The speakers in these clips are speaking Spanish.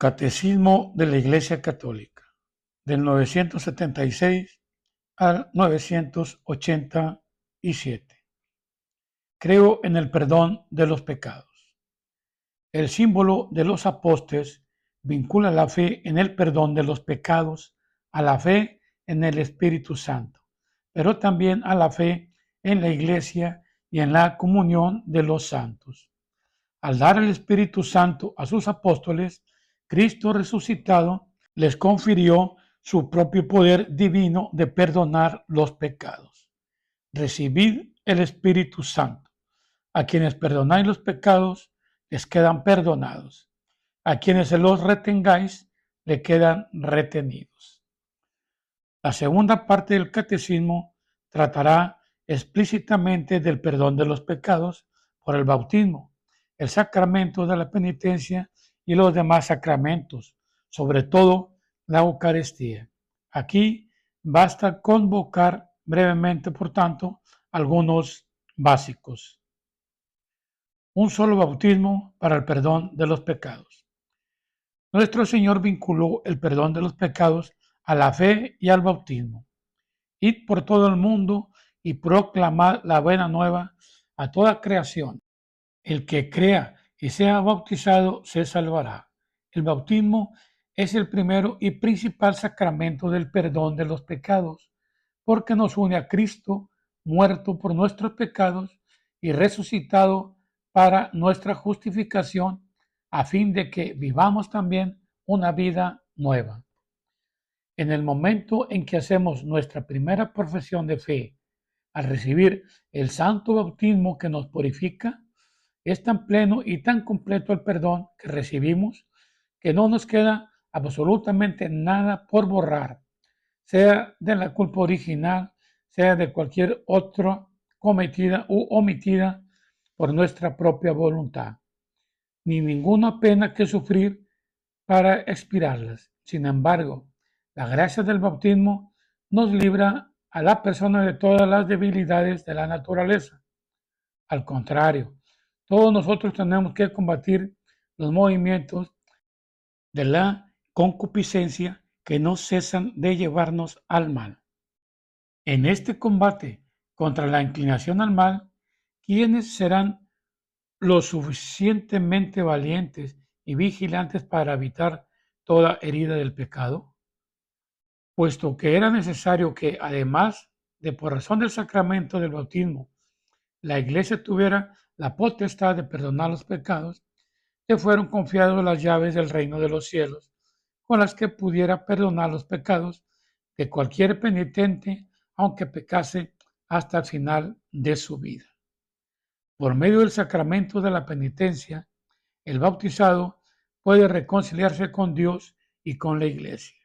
Catecismo de la Iglesia Católica, del 976 al 987. Creo en el perdón de los pecados. El símbolo de los apóstoles vincula la fe en el perdón de los pecados a la fe en el Espíritu Santo, pero también a la fe en la Iglesia y en la comunión de los santos. Al dar el Espíritu Santo a sus apóstoles, Cristo resucitado les confirió su propio poder divino de perdonar los pecados. Recibid el Espíritu Santo. A quienes perdonáis los pecados, les quedan perdonados. A quienes se los retengáis, le quedan retenidos. La segunda parte del catecismo tratará explícitamente del perdón de los pecados por el bautismo, el sacramento de la penitencia y los demás sacramentos, sobre todo la Eucaristía. Aquí basta convocar brevemente, por tanto, algunos básicos. Un solo bautismo para el perdón de los pecados. Nuestro Señor vinculó el perdón de los pecados a la fe y al bautismo. Id por todo el mundo y proclamad la buena nueva a toda creación. El que crea y sea bautizado se salvará. El bautismo es el primero y principal sacramento del perdón de los pecados, porque nos une a Cristo, muerto por nuestros pecados y resucitado para nuestra justificación, a fin de que vivamos también una vida nueva. En el momento en que hacemos nuestra primera profesión de fe, al recibir el santo bautismo que nos purifica, es tan pleno y tan completo el perdón que recibimos que no nos queda absolutamente nada por borrar, sea de la culpa original, sea de cualquier otra cometida u omitida por nuestra propia voluntad, ni ninguna pena que sufrir para expirarlas. Sin embargo, la gracia del bautismo nos libra a la persona de todas las debilidades de la naturaleza. Al contrario, todos nosotros tenemos que combatir los movimientos de la concupiscencia que no cesan de llevarnos al mal. En este combate contra la inclinación al mal, ¿quiénes serán lo suficientemente valientes y vigilantes para evitar toda herida del pecado? Puesto que era necesario que, además de por razón del sacramento del bautismo, la Iglesia tuviera la potestad de perdonar los pecados, le fueron confiadas las llaves del reino de los cielos, con las que pudiera perdonar los pecados de cualquier penitente, aunque pecase hasta el final de su vida. Por medio del sacramento de la penitencia, el bautizado puede reconciliarse con Dios y con la Iglesia.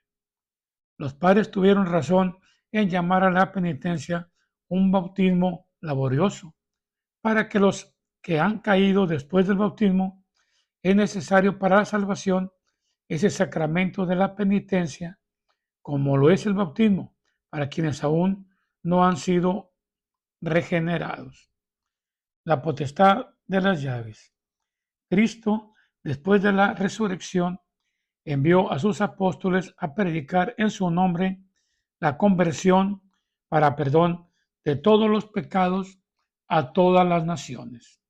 Los padres tuvieron razón en llamar a la penitencia un bautismo laborioso, para que los que han caído después del bautismo es necesario para la salvación ese sacramento de la penitencia, como lo es el bautismo, para quienes aún no han sido regenerados. La potestad de las llaves. Cristo, después de la resurrección, envió a sus apóstoles a predicar en su nombre la conversión para perdón de todos los pecados a todas las naciones.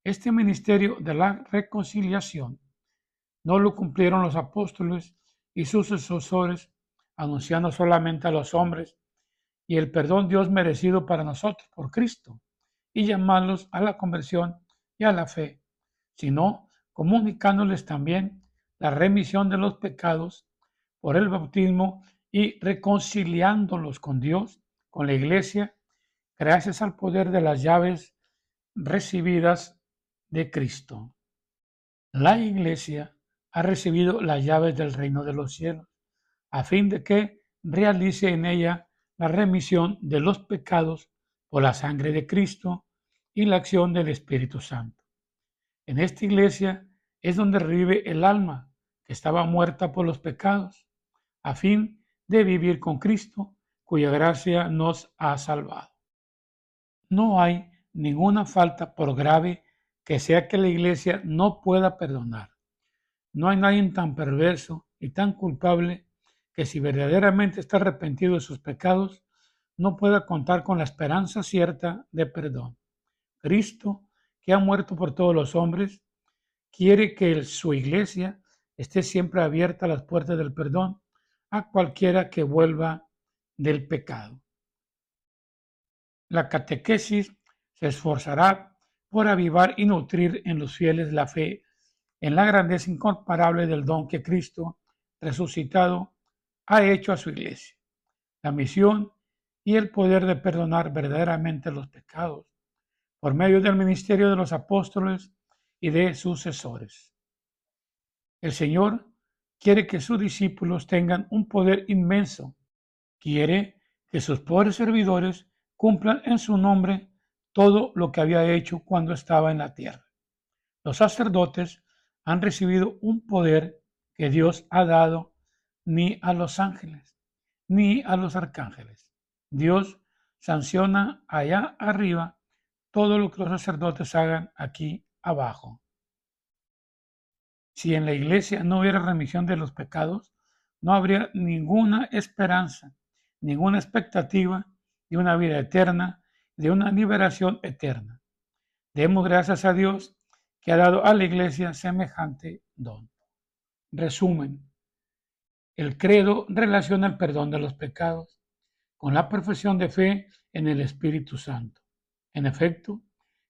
Este ministerio de la reconciliación no lo cumplieron los apóstoles y sus sucesores, anunciando solamente a los hombres y el perdón Dios merecido para nosotros por Cristo, y llamarlos a la conversión y a la fe, sino comunicándoles también la remisión de los pecados por el bautismo y reconciliándolos con Dios, con la Iglesia, gracias al poder de las llaves recibidas de Cristo. La Iglesia ha recibido las llaves del reino de los cielos, a fin de que realice en ella la remisión de los pecados por la sangre de Cristo y la acción del Espíritu Santo. En esta Iglesia es donde revive el alma que estaba muerta por los pecados, a fin de vivir con Cristo, cuya gracia nos ha salvado. No hay ninguna falta, por grave que sea, que la Iglesia no pueda perdonar. No hay nadie tan perverso y tan culpable que si verdaderamente está arrepentido de sus pecados, no pueda contar con la esperanza cierta de perdón. Cristo, que ha muerto por todos los hombres, quiere que su iglesia esté siempre abierta a las puertas del perdón a cualquiera que vuelva del pecado. La catequesis se esforzará por avivar y nutrir en los fieles la fe en la grandeza incomparable del don que Cristo resucitado ha hecho a su iglesia, la misión y el poder de perdonar verdaderamente los pecados por medio del ministerio de los apóstoles y de sucesores. El Señor quiere que sus discípulos tengan un poder inmenso. Quiere que sus pobres servidores cumplan en su nombre todo lo que había hecho cuando estaba en la tierra. Los sacerdotes han recibido un poder que Dios ha dado ni a los ángeles ni a los arcángeles. Dios sanciona allá arriba todo lo que los sacerdotes hagan aquí abajo. Si en la iglesia no hubiera remisión de los pecados, no habría ninguna esperanza, ninguna expectativa de una vida eterna, de una liberación eterna. Demos gracias a Dios que ha dado a la iglesia semejante don. Resumen: el credo relaciona el perdón de los pecados con la profesión de fe en el Espíritu Santo. En efecto,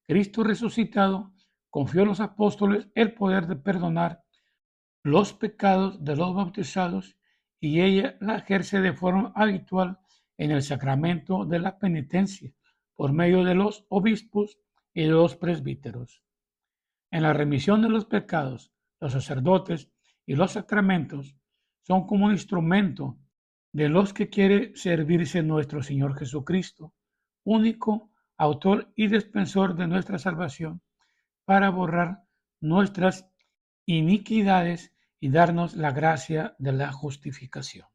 Cristo resucitado confió a los apóstoles el poder de perdonar los pecados de los bautizados y ella la ejerce de forma habitual en el sacramento de la penitencia por medio de los obispos y de los presbíteros. En la remisión de los pecados, los sacerdotes y los sacramentos son como un instrumento de los que quiere servirse nuestro Señor Jesucristo, único autor y dispensor de nuestra salvación, para borrar nuestras iniquidades y darnos la gracia de la justificación.